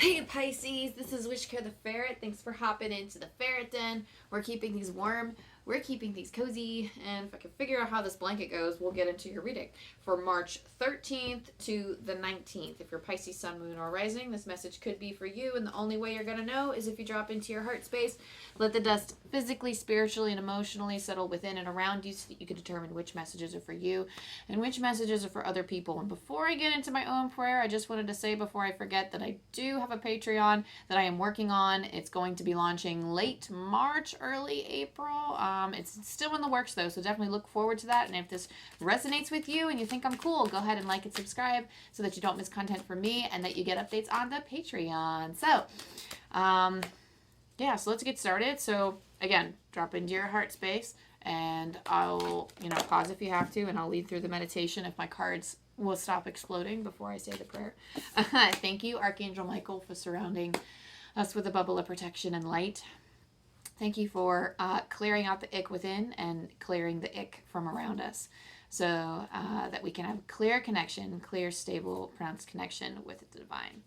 Hey Pisces, this is Wishko the Ferret. Thanks for hopping into the ferret den. We're keeping these warm, we're keeping these cozy, and if I can figure out how this blanket goes, we'll get into your reading for March 13th to the 19th. If you're Pisces, Sun, Moon, or Rising, this message could be for you, and the only way you're going to know is if you drop into your heart space, let the dust physically, spiritually, and emotionally settle within and around you so that you can determine which messages are for you and which messages are for other people. And before I get into my own prayer, I just wanted to say before I forget that I do have a Patreon that I am working on. It's going to be launching late March, early April. It's still in the works though, so definitely look forward to that. And if this resonates with you and you think I'm cool, go ahead and like and subscribe so that you don't miss content from me and that you get updates on the Patreon. So, yeah, so let's get started. So again, drop into your heart space and I'll, pause if you have to, and I'll lead through the meditation if my cards will stop exploding before I say the prayer. Thank you, Archangel Michael, for surrounding us with a bubble of protection and light. Thank you for clearing out the ick within and clearing the ick from around us so that we can have clear connection, clear, stable, pronounced connection with the divine.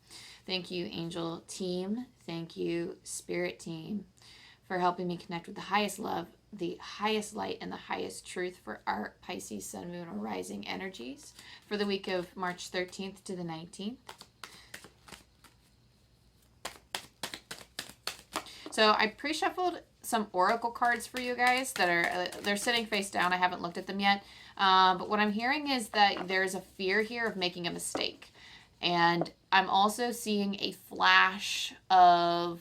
Thank you, angel team. Thank you, spirit team, for helping me connect with the highest love, the highest light, and the highest truth for our Pisces, Sun, Moon, or Rising energies for the week of March 13th to the 19th. So I pre-shuffled some oracle cards for you guys that are, they're sitting face down. I haven't looked at them yet. But what I'm hearing is that there's a fear here of making a mistake. And I'm also seeing a flash of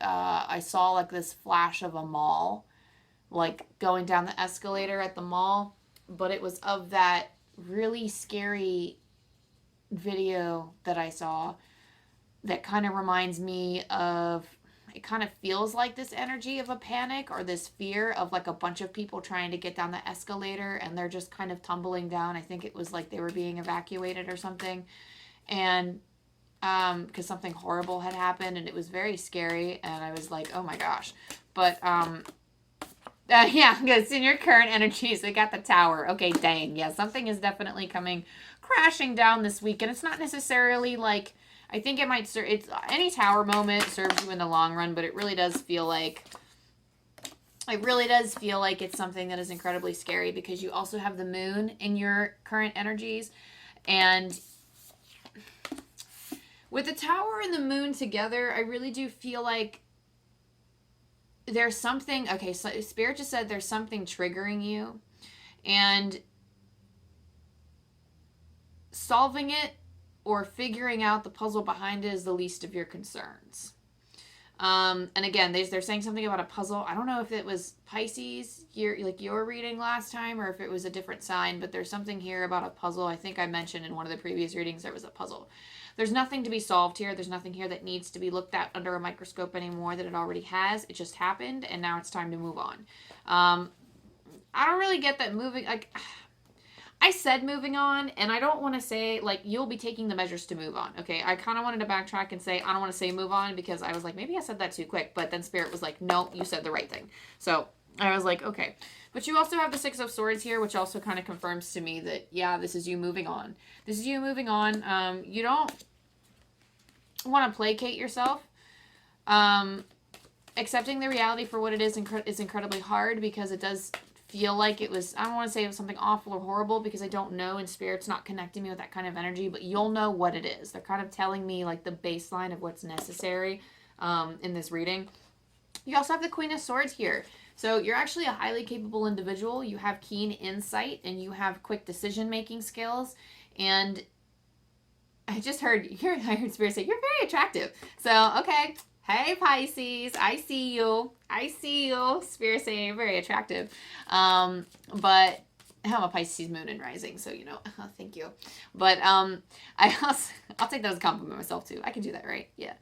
I saw this flash of a mall, going down the escalator at the mall. But it was of that really scary video that I saw that kind of reminds me of, it kind of feels like this energy of a panic or this fear of a bunch of people trying to get down the escalator and they're just kind of tumbling down. I think it was they were being evacuated or something. And because something horrible had happened and it was very scary and I was like, oh my gosh. But yeah, because in your current energies, we got the tower. Okay, dang. Yeah, something is definitely coming crashing down this week. And it's not necessarily I think it might serve, it's any tower moment serves you in the long run, but it really does feel like it's something that is incredibly scary because you also have the moon in your current energies. And with the tower and the moon together, I really do feel like there's something, okay, so Spirit just said there's something triggering you and solving it or figuring out the puzzle behind it is the least of your concerns. And again, they're saying something about a puzzle. I don't know if it was Pisces, your reading last time, or if it was a different sign, but there's something here about a puzzle. I think I mentioned in one of the previous readings there was a puzzle. There's nothing to be solved here. There's nothing here that needs to be looked at under a microscope anymore that it already has. It just happened, and now it's time to move on. I don't really get that moving, I said moving on, and I don't want to say, you'll be taking the measures to move on, okay? I kind of wanted to backtrack and say, I don't want to say move on, because I was like, maybe I said that too quick, but then Spirit was like, no, you said the right thing. So I was like, okay. But you also have the Six of Swords here, which also kind of confirms to me that, yeah, this is you moving on. This is you moving on. You don't want to placate yourself. Accepting the reality for what it is incredibly hard because it does feel like it was, I don't want to say it was something awful or horrible because I don't know, and Spirit's not connecting me with that kind of energy, but you'll know what it is. They're kind of telling me the baseline of what's necessary in this reading. You also have the Queen of Swords here. So you're actually a highly capable individual. You have keen insight and you have quick decision-making skills. And I just heard Spirit say, you're very attractive. So, okay. Hey, Pisces, I see you. I see you. Spirit saying you're very attractive. But I'm a Pisces moon and rising, so, thank you. But I'll take that as a compliment myself, too. I can do that, right? Yeah.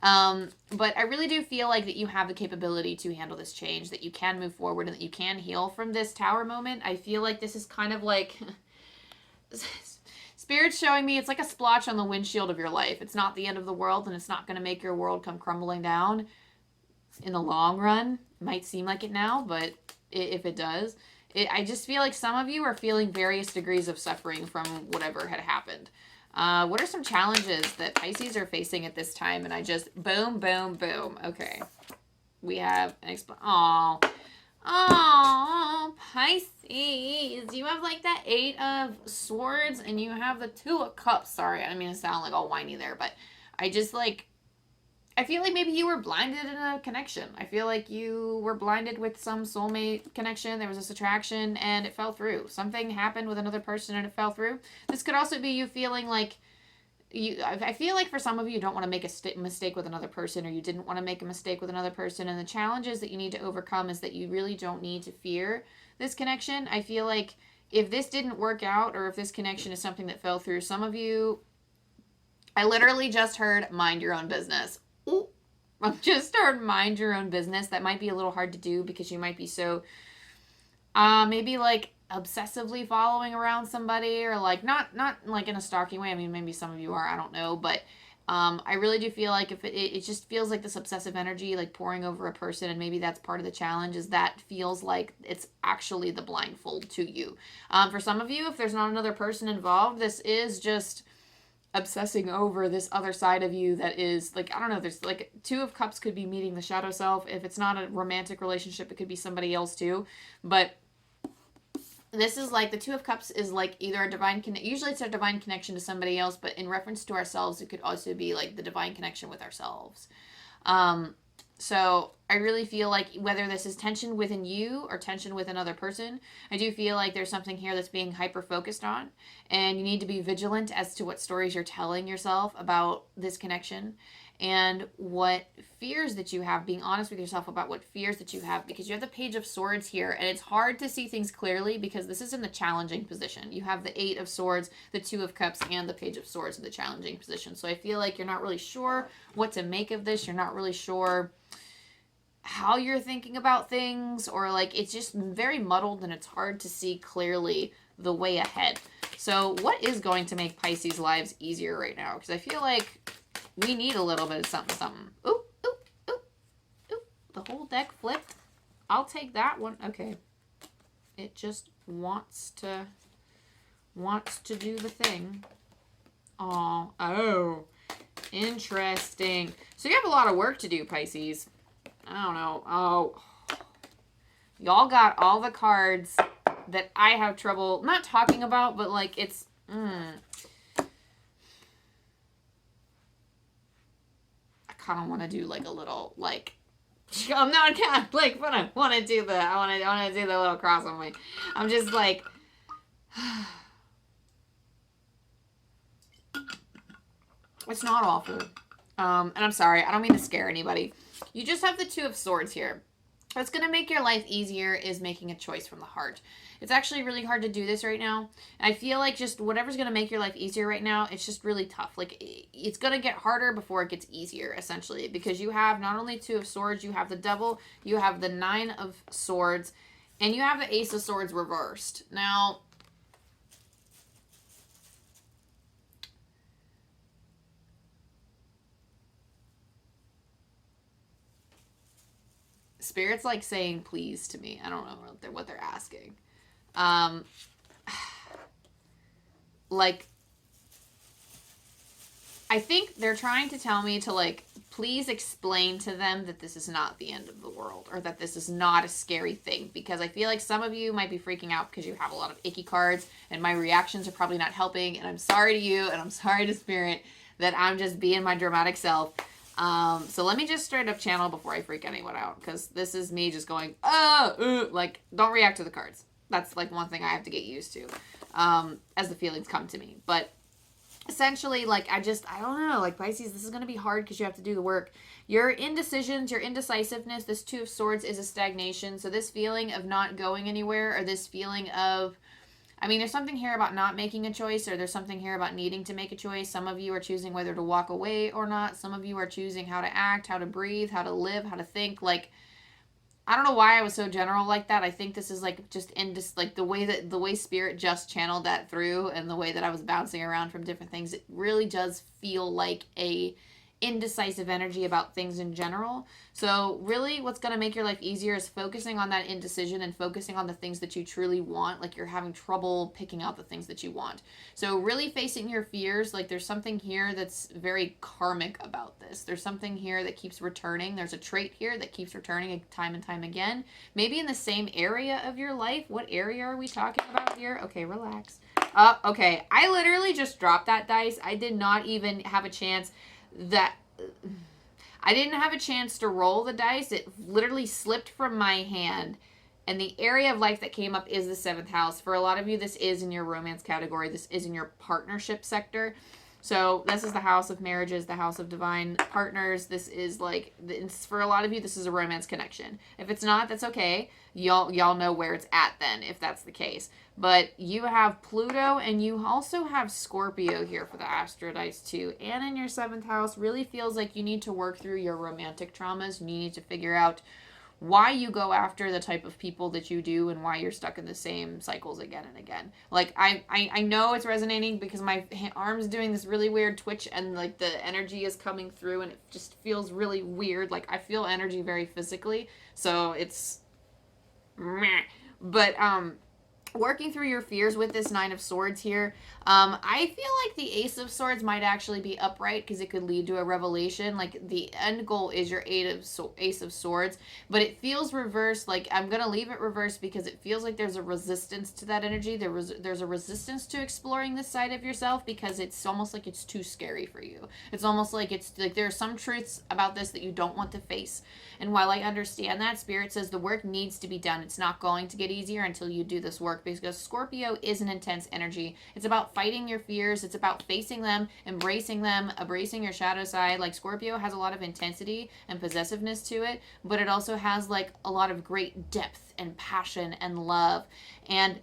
But I really do feel like that you have the capability to handle this change, that you can move forward, and that you can heal from this tower moment. I feel like this is kind of Spirit's showing me it's like a splotch on the windshield of your life. It's not the end of the world, and it's not going to make your world come crumbling down in the long run. It might seem like it now, but if it does, I just feel like some of you are feeling various degrees of suffering from whatever had happened. What are some challenges that Pisces are facing at this time? And I just, boom, boom, boom. Okay. We have an oh, Pisces. You have like that 8 of Swords and you have the 2 of Cups. Sorry, I didn't mean to sound like all whiny there, but I just like, I feel like maybe you were blinded in a connection. I feel like you were blinded with some soulmate connection. There was this attraction and it fell through. Something happened with another person and it fell through. This could also be you feeling like I feel like for some of you don't want to make a mistake with another person, or you didn't want to make a mistake with another person. And the challenges that you need to overcome is that you really don't need to fear this connection. I feel like if this didn't work out, or if this connection is something that fell through, some of you, I literally just heard mind your own business. Ooh, I've just heard mind your own business. That might be a little hard to do because you might be so, maybe like obsessively following around somebody, or like not like in a stalking way. I mean, maybe some of you are, I don't know, but I really do feel like if it just feels like this obsessive energy like pouring over a person, and maybe that's part of the challenge, is that feels like it's actually the blindfold to you. For some of you, if there's not another person involved, this is just obsessing over this other side of you that is like, I don't know, there's like 2 of Cups could be meeting the shadow self. If it's not a romantic relationship, it could be somebody else too, but this is like the 2 of Cups is like either a divine usually it's a divine connection to somebody else, but in reference to ourselves, it could also be like the divine connection with ourselves. So I really feel like whether this is tension within you or tension with another person, I do feel like there's something here that's being hyper-focused on, and you need to be vigilant as to what stories you're telling yourself about this connection and what fears that you have, being honest with yourself about what fears that you have, because you have the Page of Swords here, and it's hard to see things clearly because this is in the challenging position. You have the 8 of Swords, the 2 of Cups, and the Page of Swords in the challenging position. So I feel like you're not really sure what to make of this. You're not really sure how you're thinking about things, or like it's just very muddled and it's hard to see clearly the way ahead. So what is going to make Pisces' lives easier right now? Because I feel like we need a little bit of something, something. Ooh, ooh, ooh, ooh. The whole deck flipped. I'll take that one. Okay. It just wants to do the thing. Oh, interesting. So you have a lot of work to do, Pisces. I don't know. Oh, y'all got all the cards that I have trouble not talking about, but like it's, I kind of want to do like a little like, I'm not kind of like, but I want to do the, I want to do the little cross on my, I'm just like, it's not awful. And I'm sorry, I don't mean to scare anybody. You just have the 2 of Swords here. What's going to make your life easier is making a choice from the heart. It's actually really hard to do this right now. And I feel like just whatever's going to make your life easier right now, it's just really tough. Like, it's going to get harder before it gets easier, essentially. Because you have not only 2 of Swords, you have the Devil, you have the 9 of Swords, and you have the Ace of Swords reversed. Now, Spirit's like saying please to me. I don't know what they're asking. Like, I think they're trying to tell me to like, please explain to them that this is not the end of the world, or that this is not a scary thing, because I feel like some of you might be freaking out because you have a lot of icky cards and my reactions are probably not helping, and I'm sorry to you and I'm sorry to Spirit that I'm just being my dramatic self. So let me just straight up channel before I freak anyone out, because this is me just going, like, don't react to the cards. That's like one thing I have to get used to, as the feelings come to me. But essentially, like, I don't know, like, Pisces, this is going to be hard because you have to do the work. Your indecisions, your indecisiveness, this 2 of Swords is a stagnation. So this feeling of not going anywhere, or this feeling of, I mean, there's something here about not making a choice, or there's something here about needing to make a choice. Some of you are choosing whether to walk away or not. Some of you are choosing how to act, how to breathe, how to live, how to think. Like, I don't know why I was so general like that. I think this is like just in just like the way Spirit just channeled that through, and the way that I was bouncing around from different things. It really does feel like a indecisive energy about things in general. So really what's going to make your life easier is focusing on that indecision and focusing on the things that you truly want. Like you're having trouble picking out the things that you want. So really facing your fears, like there's something here that's very karmic about this. There's something here that keeps returning. There's a trait here that keeps returning time and time again. Maybe in the same area of your life. What area are we talking about here? Okay, relax. Okay, I literally just dropped that dice. I did not even have a chance I didn't have a chance to roll the dice. It literally slipped from my hand. And the area of life that came up is the 7th house. For a lot of you, this is in your romance category. This is in your partnership sector. So this is the house of marriages, the house of divine partners. This is like, for a lot of you, this is a romance connection. If it's not, that's okay. Y'all know where it's at then, if that's the case. But you have Pluto and you also have Scorpio here for the Astro Dice too. And in your 7th house, really feels like you need to work through your romantic traumas. You need to figure out why you go after the type of people that you do and why you're stuck in the same cycles again and again. Like, I know it's resonating because my arm's doing this really weird twitch and, like, the energy is coming through and it just feels really weird. Like, I feel energy very physically, so it's meh. But, working through your fears with this 9 of Swords here, I feel like the Ace of Swords might actually be upright because it could lead to a revelation. Like, the end goal is your Ace of Swords, but it feels reversed. Like, I'm going to leave it reversed because it feels like there's a resistance to that energy. There's a resistance to exploring this side of yourself because it's almost like it's too scary for you. It's almost like there are some truths about this that you don't want to face. And while I understand that, Spirit says the work needs to be done. It's not going to get easier until you do this work, because Scorpio is an intense energy. It's about fighting your fears. It's about facing them, embracing your shadow side. Like, Scorpio has a lot of intensity and possessiveness to it, but it also has like a lot of great depth and passion and love. And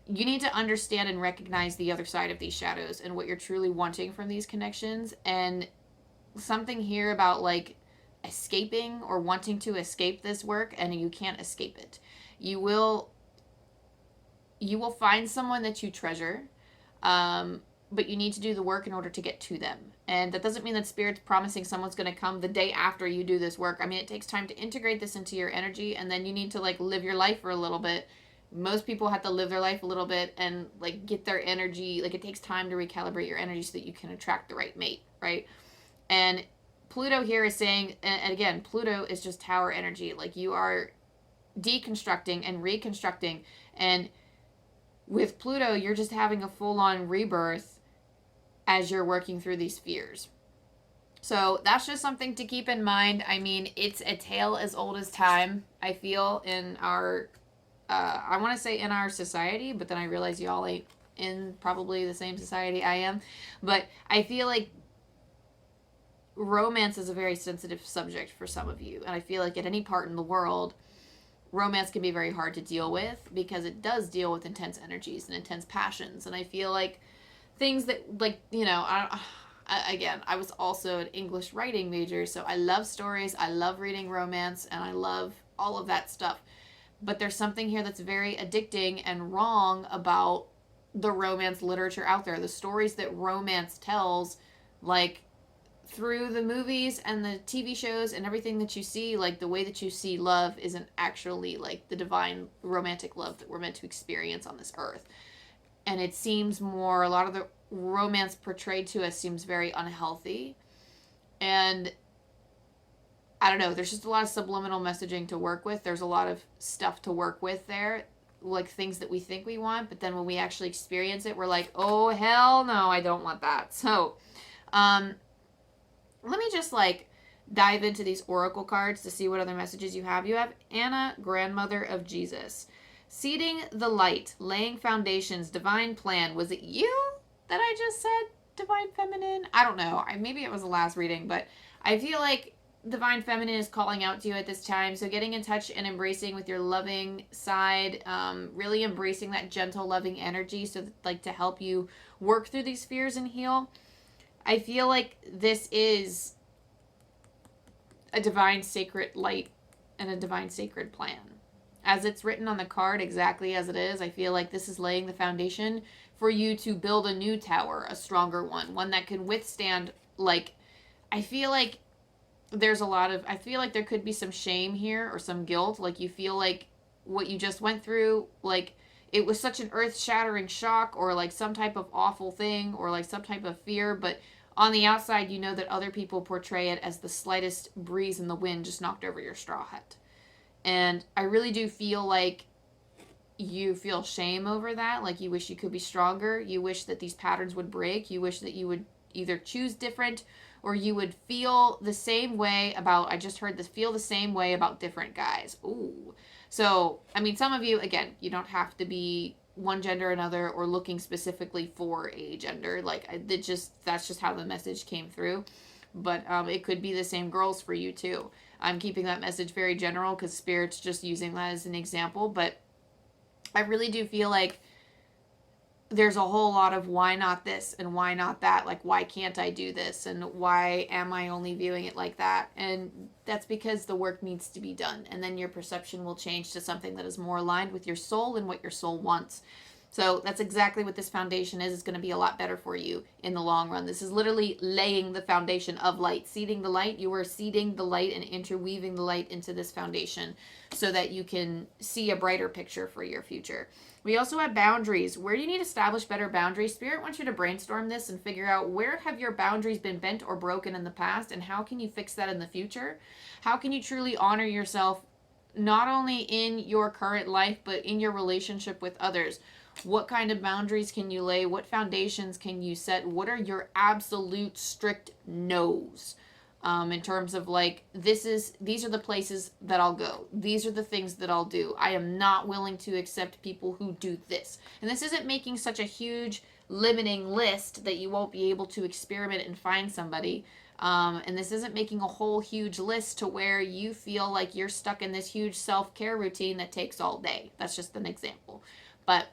you need to understand and recognize the other side of these shadows and what you're truly wanting from these connections. And something here about like escaping or wanting to escape this work, and you can't escape it. You will find someone that you treasure, but you need to do the work in order to get to them. And that doesn't mean that Spirit's promising someone's going to come the day after you do this work. I mean, it takes time to integrate this into your energy, and then you need to like live your life for a little bit. Most people have to live their life a little bit and like get their energy. Like, it takes time to recalibrate your energy so that you can attract the right mate, right? And Pluto here is saying, and again, Pluto is just tower energy. Like, you are deconstructing and reconstructing, and with Pluto, you're just having a full-on rebirth as you're working through these fears. So that's just something to keep in mind. I mean, it's a tale as old as time, I feel, in our, I want to say in our society, but then I realize y'all ain't in probably the same society I am. But I feel like romance is a very sensitive subject for some of you. And I feel like at any part in the world, romance can be very hard to deal with because it does deal with intense energies and intense passions. And I feel like things that, like, you know, again, I was also an English writing major, so I love stories, I love reading romance, and I love all of that stuff. But there's something here that's very addicting and wrong about the romance literature out there. The stories that romance tells, like, through the movies and the TV shows and everything that you see, like, the way that you see love isn't actually like the divine romantic love that we're meant to experience on this earth. And it seems more, a lot of the romance portrayed to us seems very unhealthy. And I don't know, there's just a lot of subliminal messaging to work with. There's a lot of stuff to work with there, like things that we think we want, but then when we actually experience it, we're like, oh, hell no, I don't want that. So, let me just like dive into these oracle cards to see what other messages you have. You have Anna, grandmother of Jesus. Seeding the light, laying foundations, divine plan. Was it you that I just said divine feminine? I don't know. Maybe it was the last reading, but I feel like divine feminine is calling out to you at this time. So getting in touch and embracing with your loving side, really embracing that gentle, loving energy, so that, like, to help you work through these fears and heal. I feel like this is a divine sacred light and a divine sacred plan. As it's written on the card, exactly as it is, I feel like this is laying the foundation for you to build a new tower, a stronger one that can withstand, like, I feel like I feel like there could be some shame here or some guilt. Like you feel like what you just went through, like it was such an earth-shattering shock or like some type of awful thing or like some type of fear, but on the outside you know that other people portray it as the slightest breeze in the wind just knocked over your straw hat. And I really do feel like you feel shame over that. Like you wish you could be stronger. You wish that these patterns would break. You wish that you would either choose different or you would feel the same way about, I just heard this, feel the same way about different guys. Ooh. So, I mean, some of you, again, you don't have to be one gender or another or looking specifically for a gender. Like, that's just how the message came through. But it could be the same girls for you, too. I'm keeping that message very general because Spirit's just using that as an example. But I really do feel like there's a whole lot of why not this and why not that? Like, why can't I do this? And why am I only viewing it like that? And that's because the work needs to be done. And then your perception will change to something that is more aligned with your soul and what your soul wants. So that's exactly what this foundation is. It's going to be a lot better for you in the long run. This is literally laying the foundation of light. Seeding the light. You are seeding the light and interweaving the light into this foundation so that you can see a brighter picture for your future. We also have boundaries. Where do you need to establish better boundaries? Spirit wants you to brainstorm this and figure out where have your boundaries been bent or broken in the past and how can you fix that in the future? How can you truly honor yourself not only in your current life but in your relationship with others? What kind of boundaries can you lay? What foundations can you set? What are your absolute strict no's? In terms of like, these are the places that I'll go. These are the things that I'll do. I am not willing to accept people who do this. And this isn't making such a huge limiting list that you won't be able to experiment and find somebody. And this isn't making a whole huge list to where you feel like you're stuck in this huge self-care routine that takes all day. That's just an example. But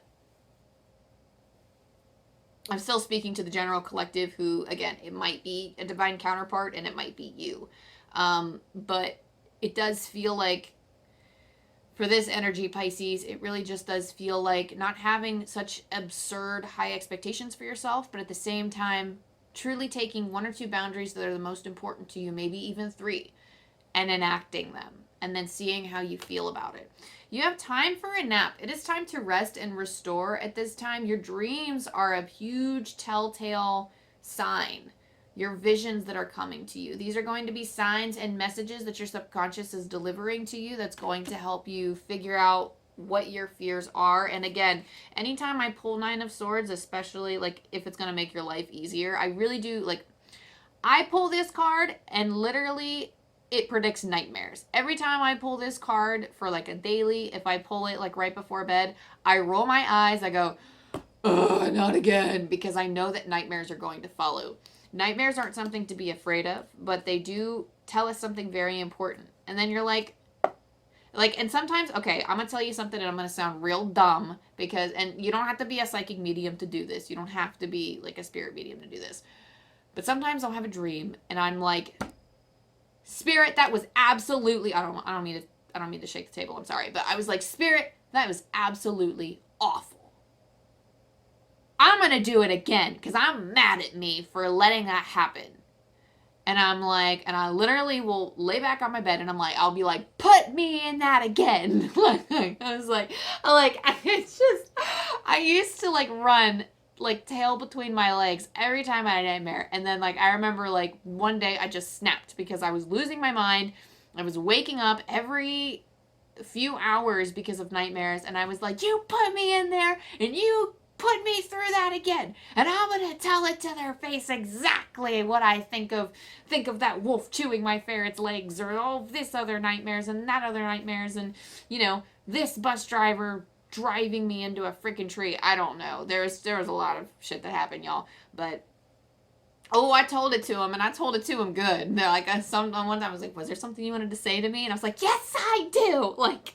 I'm still speaking to the general collective who, again, it might be a divine counterpart and it might be you. But it does feel like for this energy, Pisces, it really just does feel like not having such absurd high expectations for yourself, but at the same time, truly taking one or two boundaries that are the most important to you, maybe even 3, and enacting them, and then seeing how you feel about it. You have time for a nap. It is time to rest and restore at this time. Your dreams are a huge telltale sign. Your visions that are coming to you. These are going to be signs and messages that your subconscious is delivering to you that's going to help you figure out what your fears are. And again, anytime I pull 9 of Swords, especially like if it's going to make your life easier, I really do, like, I pull this card and literally it predicts nightmares. Every time I pull this card for like a daily, if I pull it like right before bed, I roll my eyes, I go, oh, not again, because I know that nightmares are going to follow. Nightmares aren't something to be afraid of, but they do tell us something very important. And then you're like, and sometimes, okay, I'm going to tell you something and I'm going to sound real dumb because, and you don't have to be a psychic medium to do this. You don't have to be like a spirit medium to do this. But sometimes I'll have a dream and I'm like, Spirit, that was absolutely, I don't mean to shake the table, I'm sorry, but I was like, Spirit, that was absolutely awful. I'm going to do it again because I'm mad at me for letting that happen. And I'm like, and I literally will lay back on my bed and I'm like, I'll be like, put me in that again. It's just, I used to like run like tail between my legs every time I had a nightmare. And then like, I remember like one day I just snapped because I was losing my mind. I was waking up every few hours because of nightmares. And I was like, you put me in there and you put me through that again. And I'm going to tell it to their face exactly what I think of that wolf chewing my ferret's legs or all this other nightmares and that other nightmares. And, you know, this bus driver driving me into a freaking tree. I don't know. There was a lot of shit that happened, y'all. But I told it to him, and I told it to him good. And they're like, one time I was like, was there something you wanted to say to me? And I was like, yes, I do. Like,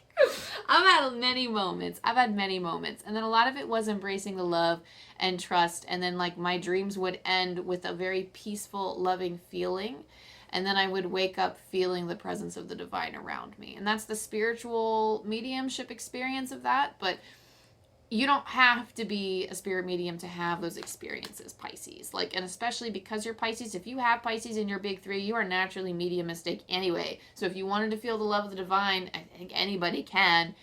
I've had many moments. And then a lot of it was embracing the love and trust. And then like my dreams would end with a very peaceful, loving feeling. And then I would wake up feeling the presence of the divine around me. And that's the spiritual mediumship experience of that. But you don't have to be a spirit medium to have those experiences, Pisces. Like, and especially because you're Pisces, if you have Pisces in your big three, you are naturally mediumistic anyway. So if you wanted to feel the love of the divine, I think anybody can.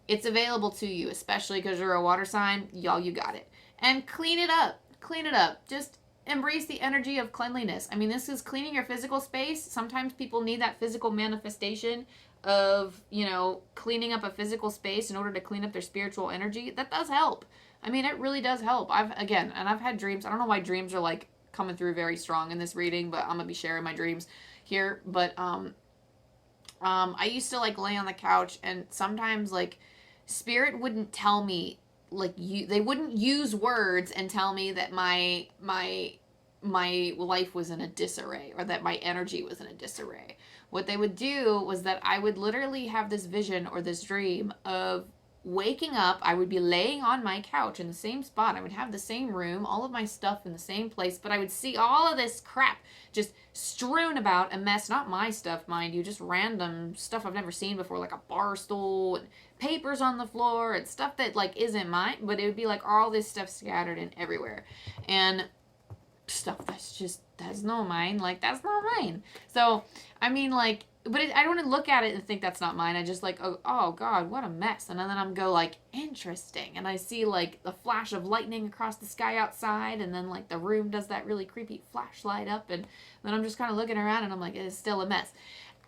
It's available to you, especially because you're a water sign. Y'all, you got it. And clean it up. Clean it up. Just embrace the energy of cleanliness. I mean, this is cleaning your physical space. Sometimes people need that physical manifestation of, you know, cleaning up a physical space in order to clean up their spiritual energy. That does help. I mean, it really does help. I've had dreams. I don't know why dreams are like coming through very strong in this reading, but I'm gonna be sharing my dreams here. But I used to like lay on the couch, and sometimes like spirit wouldn't tell me, like, they wouldn't use words and tell me that my life was in a disarray, or that my energy was in a disarray. What they would do was that I would literally have this vision or this dream of waking up. I would be laying on my couch in the same spot. I would have the same room, all of my stuff in the same place, but I would see all of this crap just strewn about, a mess. Not my stuff, mind you, just random stuff I've never seen before, like a bar stool and papers on the floor and stuff that like isn't mine, but it would be like all this stuff scattered in everywhere. And stuff that's not mine. Like, that's not mine. So, I mean, like, but I don't want to look at it and think that's not mine. I just like, oh God, what a mess. And then I'm go like, interesting. And I see like the flash of lightning across the sky outside. And then like the room does that really creepy flashlight up. And then I'm just kind of looking around and I'm like, it's still a mess.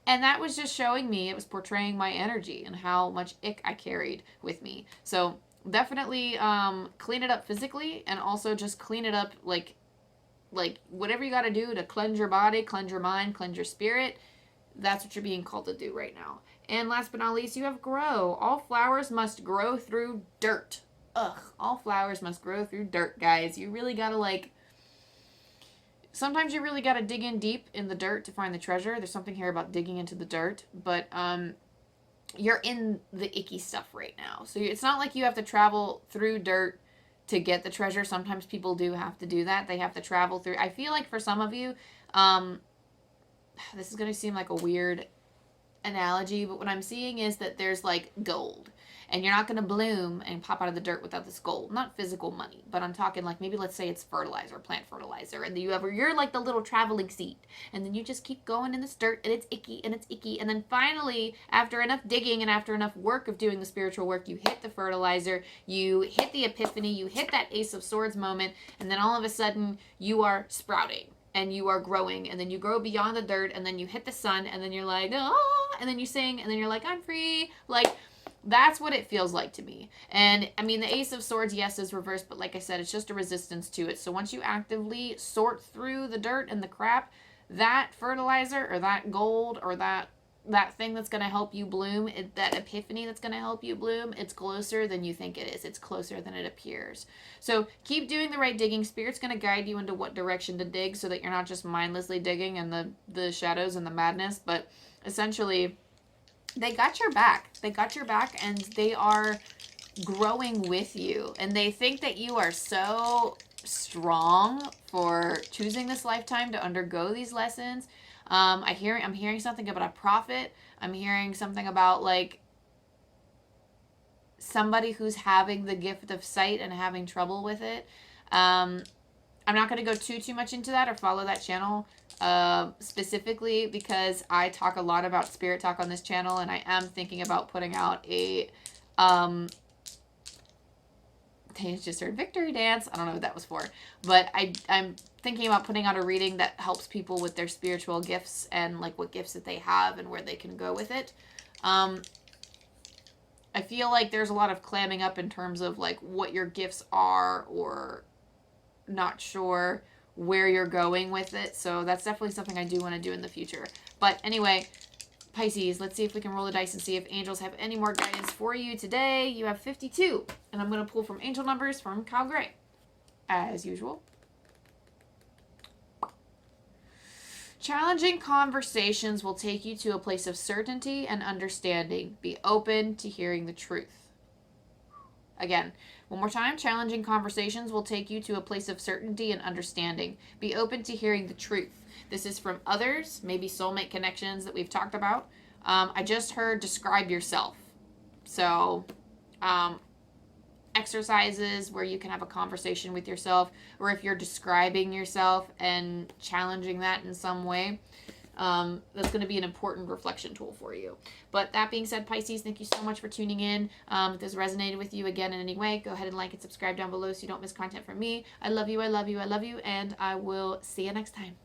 And that was just showing me, it was portraying my energy and how much ick I carried with me. So definitely clean it up physically, and also just clean it up like whatever you got to do to cleanse your body, cleanse your mind, cleanse your spirit. That's what you're being called to do right now. And last but not least, you have grow. All flowers must grow through dirt. Ugh, all flowers must grow through dirt, guys. You really got to like, sometimes you really got to dig in deep in the dirt to find the treasure. There's something here about digging into the dirt, but you're in the icky stuff right now. So it's not like you have to travel through dirt to get the treasure. Sometimes people do have to do that. They have to travel through. I feel like for some of you, this is going to seem like a weird analogy, but what I'm seeing is that there's like gold, and you're not going to bloom and pop out of the dirt without this gold. Not physical money, but I'm talking like, maybe let's say it's fertilizer, plant fertilizer, and you're like the little traveling seed, and then you just keep going in this dirt, and it's icky, and then finally, after enough digging and after enough work of doing the spiritual work, you hit the fertilizer, you hit the epiphany, you hit that Ace of Swords moment, and then all of a sudden you are sprouting and you are growing, and then you grow beyond the dirt, and then you hit the sun, and then you're like, oh, and then you sing, and then you're like, I'm free. Like, that's what it feels like to me. And I mean, the Ace of Swords, yes, is reversed, but like I said, it's just a resistance to it. So once you actively sort through the dirt and the crap, that fertilizer or that gold or that thing that's going to help you bloom, that epiphany that's going to help you bloom, it's closer than you think it is. It's closer than it appears. So keep doing the right digging. Spirit's going to guide you into what direction to dig, so that you're not just mindlessly digging in the shadows and the madness, but essentially they got your back. They got your back, and they are growing with you. And they think that you are so strong for choosing this lifetime to undergo these lessons. I'm hearing something about a prophet. I'm hearing something about like somebody who's having the gift of sight and having trouble with it. I'm not going to go too much into that or follow that channel specifically, because I talk a lot about spirit talk on this channel, and I am thinking about putting out a they just heard victory dance. I don't know what that was for, but I'm thinking about putting out a reading that helps people with their spiritual gifts and like what gifts that they have and where they can go with it. I feel like there's a lot of clamming up in terms of like what your gifts are, or not sure where you're going with it. So that's definitely something I do want to do in the future. But anyway, Pisces, let's see if we can roll the dice and see if angels have any more guidance for you today. You have 52, and I'm going to pull from angel numbers from Kyle Gray, as usual. Challenging conversations will take you to a place of certainty and understanding. Be open to hearing the truth. Again, one more time. Challenging conversations will take you to a place of certainty and understanding. Be open to hearing the truth. This is from others, maybe soulmate connections that we've talked about. I just heard describe yourself. So exercises where you can have a conversation with yourself, or if you're describing yourself and challenging that in some way, that's going to be an important reflection tool for you. But that being said, Pisces, thank you so much for tuning in. If this resonated with you again in any way, go ahead and like and subscribe down below so you don't miss content from me. I love you, I love you, I love you, and I will see you next time.